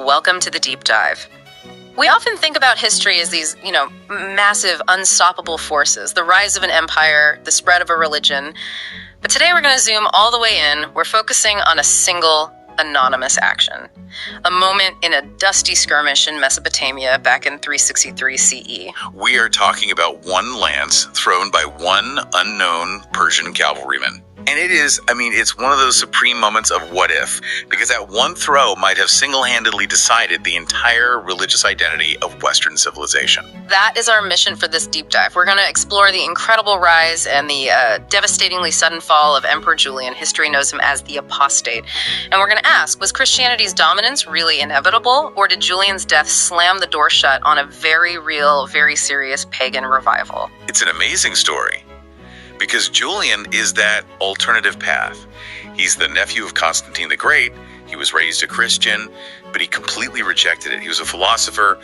welcome to the deep dive. We often think about history as these, massive, unstoppable forces, the rise of an empire, the spread of a religion. But today we're going to zoom all the way in. We're focusing on a single, anonymous action. A moment in a dusty skirmish in Mesopotamia back in 363 CE. We are talking about one lance thrown by one unknown Persian cavalryman. And it's one of those supreme moments of what if, because that one throw might have single-handedly decided the entire religious identity of Western civilization. That is our mission for this deep dive. We're going to explore the incredible rise and the devastatingly sudden fall of Emperor Julian. History knows him as the Apostate. And we're going to ask, was Christianity's dominance really inevitable, or did Julian's death slam the door shut on a very real, very serious pagan revival? It's an amazing story, because Julian is that alternative path. He's the nephew of Constantine the Great. He was raised a Christian, but he completely rejected it. He was a philosopher,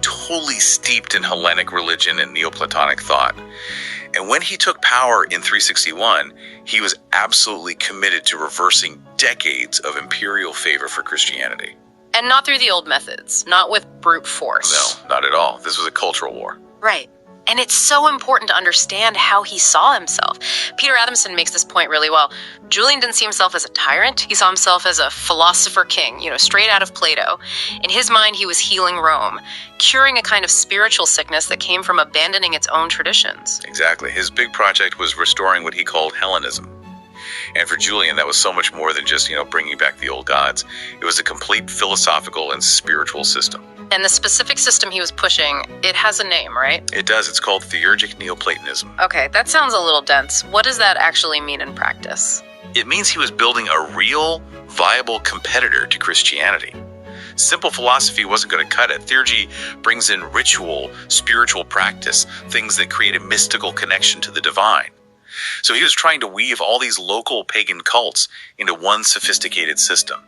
totally steeped in Hellenic religion and Neoplatonic thought. And when he took power in 361, he was absolutely committed to reversing decades of imperial favor for Christianity. And not through the old methods, not with brute force. No, not at all. This was a cultural war. Right. And it's so important to understand how he saw himself. Peter Adamson makes this point really well. Julian didn't see himself as a tyrant. He saw himself as a philosopher king, straight out of Plato. In his mind, he was healing Rome, curing a kind of spiritual sickness that came from abandoning its own traditions. Exactly. His big project was restoring what he called Hellenism. And for Julian, that was so much more than just, bringing back the old gods. It was a complete philosophical and spiritual system. And the specific system he was pushing, it has a name, right? It does. It's called theurgic Neoplatonism. Okay, that sounds a little dense. What does that actually mean in practice? It means he was building a real, viable competitor to Christianity. Simple philosophy wasn't going to cut it. Theurgy brings in ritual, spiritual practice, things that create a mystical connection to the divine. So he was trying to weave all these local pagan cults into one sophisticated system,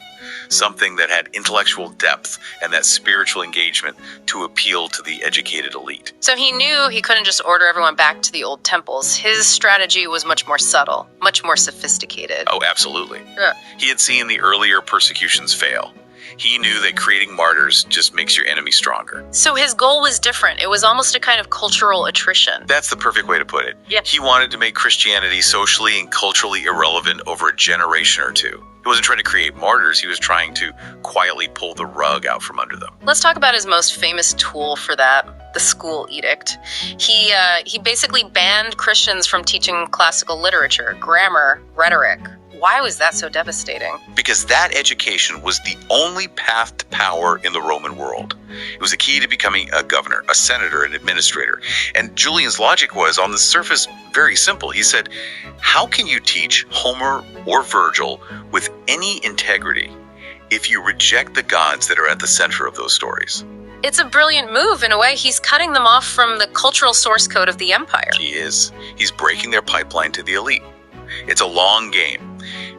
something that had intellectual depth and that spiritual engagement to appeal to the educated elite. So he knew he couldn't just order everyone back to the old temples. His strategy was much more subtle, much more sophisticated. Oh, absolutely. Yeah. He had seen the earlier persecutions fail. He knew that creating martyrs just makes your enemy stronger. So his goal was different. It was almost a kind of cultural attrition. That's the perfect way to put it. Yeah. He wanted to make Christianity socially and culturally irrelevant over a generation or two. He wasn't trying to create martyrs. He was trying to quietly pull the rug out from under them. Let's talk about his most famous tool for that, the school edict. He basically banned Christians from teaching classical literature, grammar, rhetoric. Why was that so devastating? Because that education was the only path to power in the Roman world. It was the key to becoming a governor, a senator, an administrator. And Julian's logic was, on the surface, very simple. He said, how can you teach Homer or Virgil with any integrity if you reject the gods that are at the center of those stories? It's a brilliant move. In a way, he's cutting them off from the cultural source code of the empire. He is. He's breaking their pipeline to the elite. It's a long game.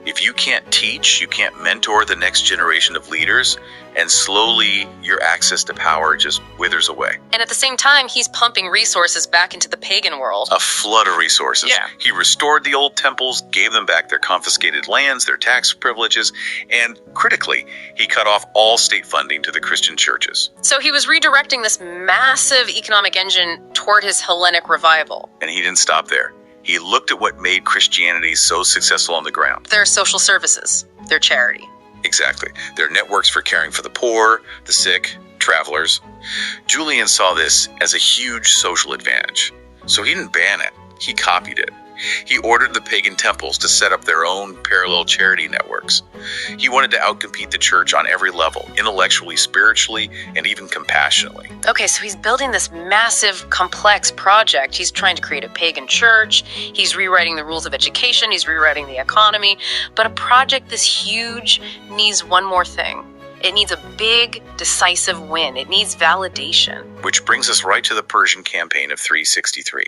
If you can't teach, you can't mentor the next generation of leaders, and slowly your access to power just withers away. And at the same time, he's pumping resources back into the pagan world. A flood of resources. Yeah. He restored the old temples, gave them back their confiscated lands, their tax privileges, and critically, he cut off all state funding to the Christian churches. So he was redirecting this massive economic engine toward his Hellenic revival. And he didn't stop there. He looked at what made Christianity so successful on the ground. Their social services, their charity. Exactly. Their networks for caring for the poor, the sick, travelers. Julian saw this as a huge social advantage. So he didn't ban it. He copied it. He ordered the pagan temples to set up their own parallel charity networks. He wanted to outcompete the church on every level, intellectually, spiritually, and even compassionately. Okay, so he's building this massive, complex project. He's trying to create a pagan church. He's rewriting the rules of education. He's rewriting the economy. But a project this huge needs one more thing. It needs a big, decisive win. It needs validation. Which brings us right to the Persian campaign of 363.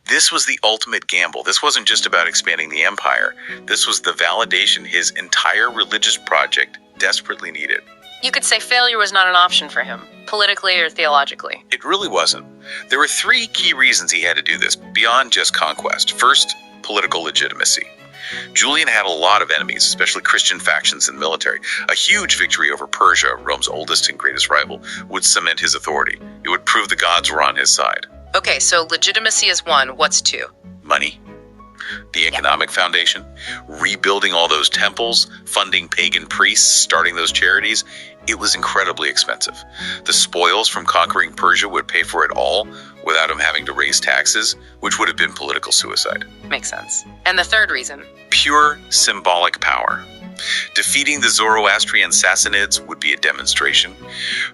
This was the ultimate gamble. This wasn't just about expanding the empire. This was the validation his entire religious project desperately needed. You could say failure was not an option for him, politically or theologically. It really wasn't. There were three key reasons he had to do this, beyond just conquest. First, political legitimacy. Julian had a lot of enemies, especially Christian factions in the military. A huge victory over Persia, Rome's oldest and greatest rival, would cement his authority. It would prove the gods were on his side. Okay, so legitimacy is one. What's two? Money. The economic foundation, rebuilding all those temples, funding pagan priests, starting those charities, it was incredibly expensive. The spoils from conquering Persia would pay for it all without him having to raise taxes, which would have been political suicide. Makes sense. And the third reason? Pure symbolic power. Defeating the Zoroastrian Sassanids would be a demonstration.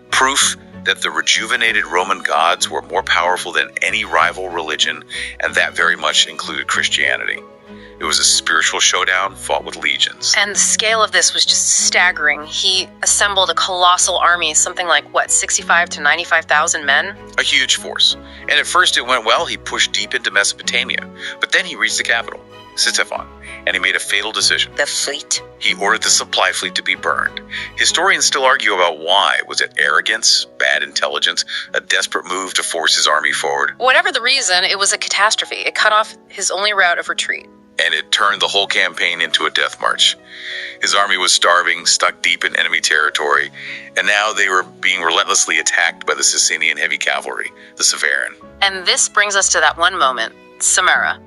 Proof that the rejuvenated Roman gods were more powerful than any rival religion, and that very much included Christianity. It was a spiritual showdown fought with legions. And the scale of this was just staggering. He assembled a colossal army, something like, 65 to 95,000 men? A huge force. And at first it went well. He pushed deep into Mesopotamia. But then he reached the capital, Sisyphon, and he made a fatal decision. The fleet? He ordered the supply fleet to be burned. Historians still argue about why. Was it arrogance, bad intelligence, a desperate move to force his army forward? Whatever the reason, it was a catastrophe. It cut off his only route of retreat. And it turned the whole campaign into a death march. His army was starving, stuck deep in enemy territory, and now they were being relentlessly attacked by the Sassanian heavy cavalry, the Samarran. And this brings us to that one moment, Samarra,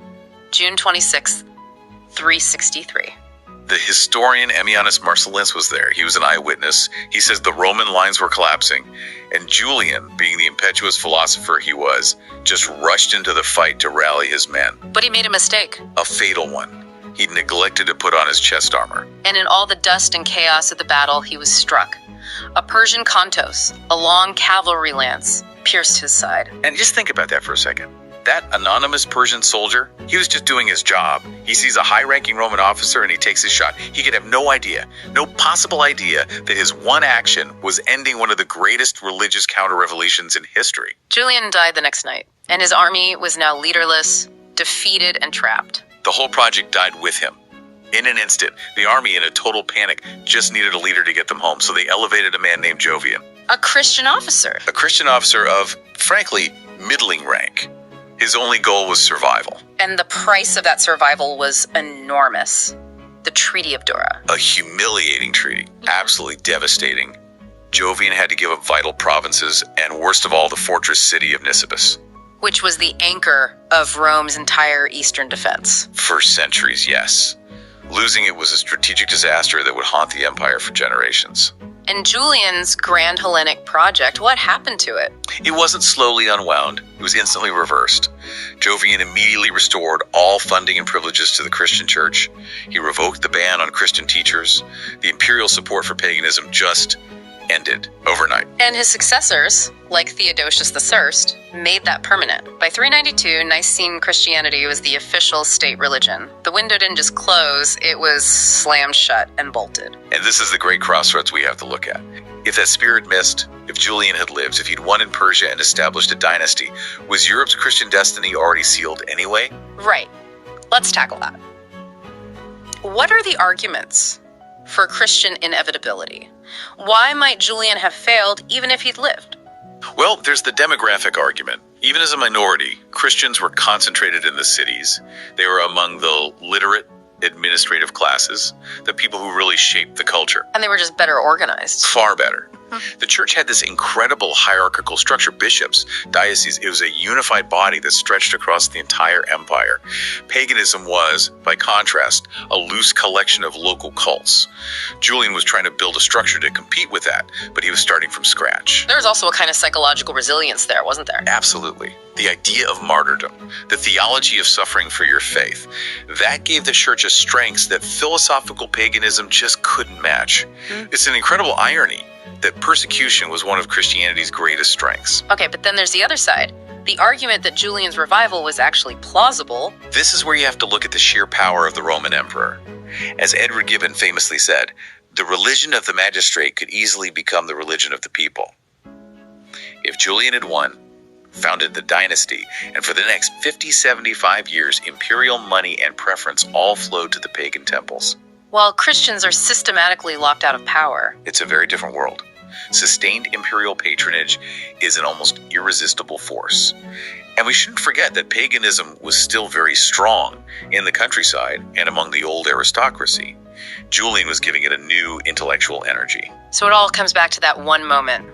June 26th, 363. The historian Ammianus Marcellinus was there. He was an eyewitness. He says the Roman lines were collapsing, and Julian, being the impetuous philosopher he was, just rushed into the fight to rally his men. But he made a mistake. A fatal one. He'd neglected to put on his chest armor. And in all the dust and chaos of the battle, he was struck. A Persian kontos, a long cavalry lance, pierced his side. And just think about that for a second. That anonymous Persian soldier, he was just doing his job. He sees a high-ranking Roman officer and he takes his shot. He could have no idea, no possible idea that his one action was ending one of the greatest religious counter-revolutions in history. Julian died the next night, and his army was now leaderless, defeated, and trapped. The whole project died with him. In an instant, the army, in a total panic, just needed a leader to get them home, so they elevated a man named Jovian. A Christian officer. A Christian officer of, frankly, middling rank. His only goal was survival. And the price of that survival was enormous. The Treaty of Dora. A humiliating treaty. Absolutely devastating. Jovian had to give up vital provinces, and worst of all, the fortress city of Nisibis. Which was the anchor of Rome's entire eastern defense. For centuries, yes. Losing it was a strategic disaster that would haunt the empire for generations. And Julian's Grand Hellenic project, what happened to it? It wasn't slowly unwound. It was instantly reversed. Jovian immediately restored all funding and privileges to the Christian church. He revoked the ban on Christian teachers. The imperial support for paganism just ended overnight. And his successors, like Theodosius I, made that permanent. By 392, Nicene Christianity was the official state religion. The window didn't just close, it was slammed shut and bolted. And this is the great crossroads we have to look at. If that spirit missed, if Julian had lived, if he'd won in Persia and established a dynasty, was Europe's Christian destiny already sealed anyway? Right. Let's tackle that. What are the arguments for Christian inevitability? Why might Julian have failed even if he'd lived? Well, there's the demographic argument. Even as a minority, Christians were concentrated in the cities. They were among the literate administrative classes, the people who really shaped the culture. And they were just better organized. Far better. The church had this incredible hierarchical structure, bishops, dioceses. It was a unified body that stretched across the entire empire. Paganism was, by contrast, a loose collection of local cults. Julian was trying to build a structure to compete with that, but he was starting from scratch. There was also a kind of psychological resilience there, wasn't there? Absolutely. The idea of martyrdom, the theology of suffering for your faith, that gave the church a strength that philosophical paganism just couldn't match. It's an incredible irony that persecution was one of Christianity's greatest strengths. Okay, but then there's the other side. The argument that Julian's revival was actually plausible. This is where you have to look at the sheer power of the Roman emperor. As Edward Gibbon famously said, the religion of the magistrate could easily become the religion of the people. If Julian had won, founded the dynasty, and for the next 75 years, imperial money and preference all flowed to the pagan temples. While Christians are systematically locked out of power. It's a very different world. sustained imperial patronage is an almost irresistible force. And we shouldn't forget that paganism was still very strong in the countryside and among the old aristocracy. Julian was giving it a new intellectual energy. So it all comes back to that one moment,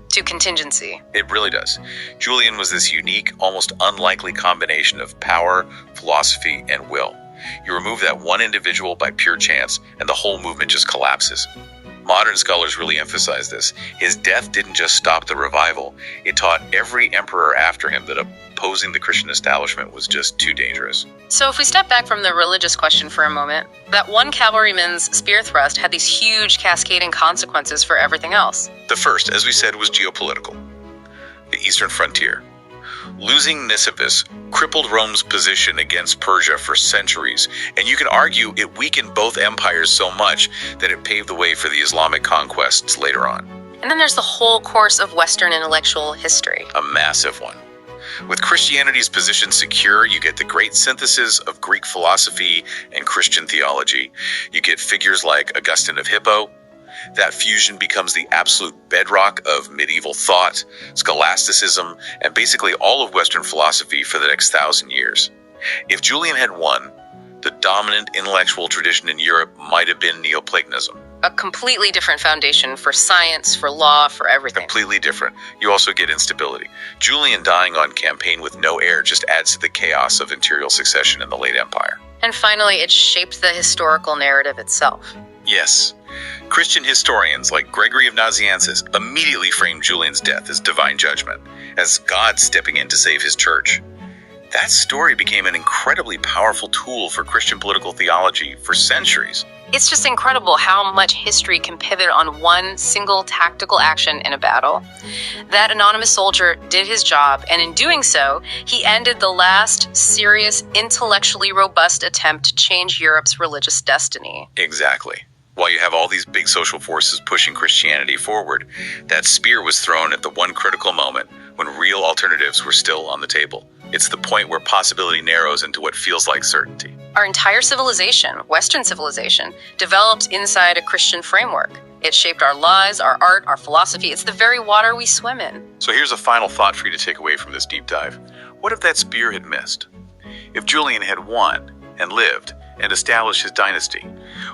to contingency. It really does. Julian was this unique, almost unlikely combination of power, philosophy, and will. You remove that one individual by pure chance, and the whole movement just collapses. Modern scholars really emphasize this. His death didn't just stop the revival, it taught every emperor after him that opposing the Christian establishment was just too dangerous. So if we step back from the religious question for a moment, that one cavalryman's spear thrust had these huge cascading consequences for everything else. The first, as we said, was geopolitical. The eastern frontier. Losing Nisibis crippled Rome's position against Persia for centuries, and you can argue it weakened both empires so much that it paved the way for the Islamic conquests later on. And then there's the whole course of Western intellectual history. A massive one. With Christianity's position secure, you get the great synthesis of Greek philosophy and Christian theology. You get figures like Augustine of Hippo. That fusion becomes the absolute bedrock of medieval thought, scholasticism, and basically all of Western philosophy for the next 1,000 years. If Julian had won, the dominant intellectual tradition in Europe might have been Neoplatonism. A completely different foundation for science, for law, for everything. Completely different. You also get instability. Julian dying on campaign with no heir just adds to the chaos of imperial succession in the late empire. And finally, it shaped the historical narrative itself. Yes. Christian historians like Gregory of Nazianzus immediately framed Julian's death as divine judgment, as God stepping in to save his church. That story became an incredibly powerful tool for Christian political theology for centuries. It's just incredible how much history can pivot on one single tactical action in a battle. That anonymous soldier did his job, and in doing so, he ended the last serious, intellectually robust attempt to change Europe's religious destiny. Exactly. While you have all these big social forces pushing Christianity forward, that spear was thrown at the one critical moment when real alternatives were still on the table. It's the point where possibility narrows into what feels like certainty. Our entire civilization, Western civilization, developed inside a Christian framework. It shaped our lives, our art, our philosophy. It's the very water we swim in. So here's a final thought for you to take away from this deep dive. What if that spear had missed? If Julian had won and lived and established his dynasty,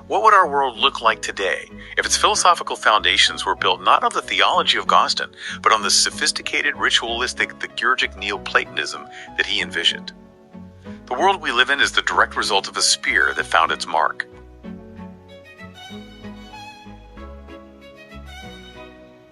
what would our world look like today if its philosophical foundations were built not on the theology of Augustine, but on the sophisticated, ritualistic, theurgic Neoplatonism that he envisioned? The world we live in is the direct result of a spear that found its mark.